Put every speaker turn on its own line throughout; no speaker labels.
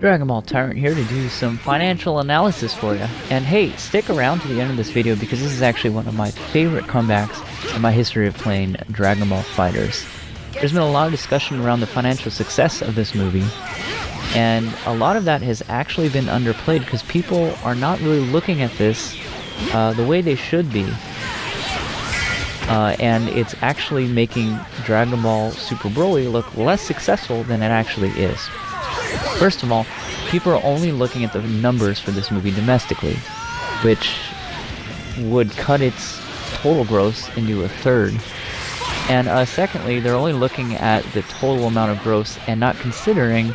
Dragon Ball Tyrant here to do some financial analysis for you. And hey, stick around to the end of this video because this is actually one of my favorite comebacks in my history of playing Dragon Ball Fighters. There's been a lot of discussion around the financial success of this movie, and a lot of that has actually been underplayed because people are not really looking at this the way they should be. And it's actually making Dragon Ball Super Broly look less successful than it actually is. First of all, people are only looking at the numbers for this movie domestically, which would cut its total gross into a third. And secondly, they're only looking at the total amount of gross and not considering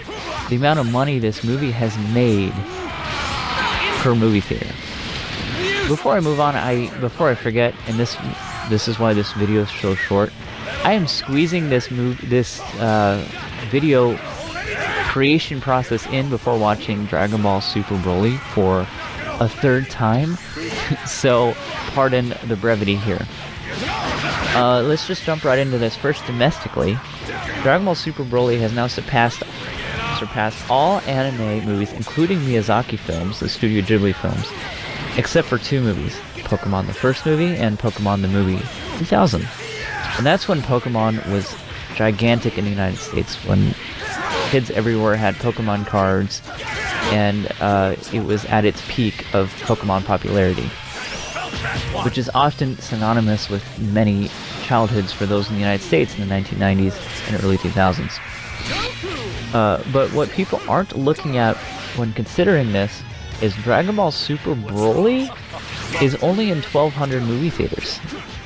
the amount of money this movie has made per movie theater. Before I move on, before I forget, and this is why this video is so short, I am squeezing this video creation process in before watching Dragon Ball Super Broly for a third time, so pardon the brevity here. Let's just jump right into this. First, domestically, Dragon Ball Super Broly has now surpassed all anime movies, including Miyazaki films, the Studio Ghibli films, except for two movies, Pokemon the first movie and Pokemon the movie 2000. And that's when Pokemon was gigantic in the United States, when kids everywhere had Pokemon cards, and it was at its peak of Pokemon popularity, which is often synonymous with many childhoods for those in the United States in the 1990s and early 2000s. But what people aren't looking at when considering this is Dragon Ball Super Broly is only in 1,200 movie theaters,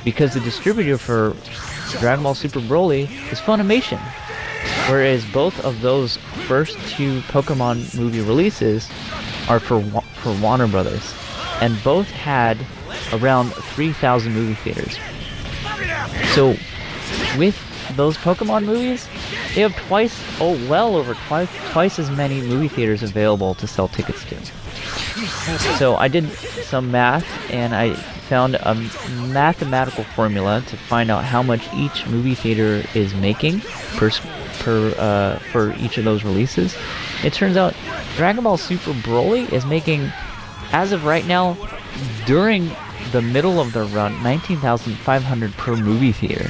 because the distributor for Dragon Ball Super Broly is Funimation, whereas both of those first two Pokemon movie releases are for Warner Brothers, and both had around 3,000 movie theaters. So with those Pokemon movies, they have well over twice as many movie theaters available to sell tickets to. So I did some math, and I found a mathematical formula to find out how much each movie theater is making for each of those releases. It turns out Dragon Ball Super Broly is making, as of right now, during the middle of the run, $19,500 per movie theater,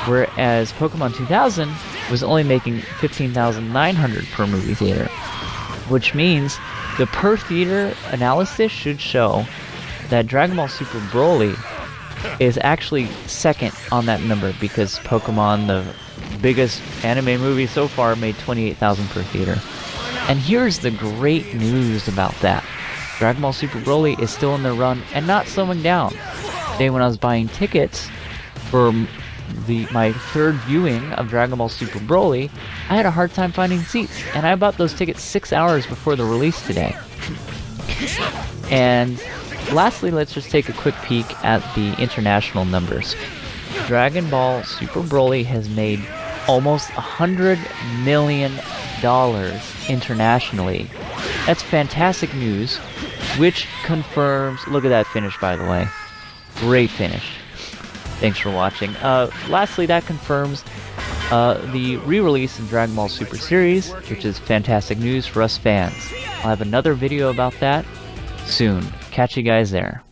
whereas Pokemon 2000 was only making $15,900 per movie theater, which means the per theater analysis should show that Dragon Ball Super Broly is actually second on that number, because Pokemon, the biggest anime movie so far, made $28,000 per theater. And here's the great news about that. Dragon Ball Super Broly is still in the run and not slowing down. Today when I was buying tickets for my third viewing of Dragon Ball Super Broly, I had a hard time finding seats, and I bought those tickets 6 hours before the release today. And lastly, let's just take a quick peek at the international numbers. Dragon Ball Super Broly has made almost $100 million internationally. That's fantastic news, which confirms... Look at that finish, by the way. Great finish. Thanks for watching. Lastly, that confirms the re-release of Dragon Ball Super Series, which is fantastic news for us fans. I'll have another video about that soon. Catch you guys there.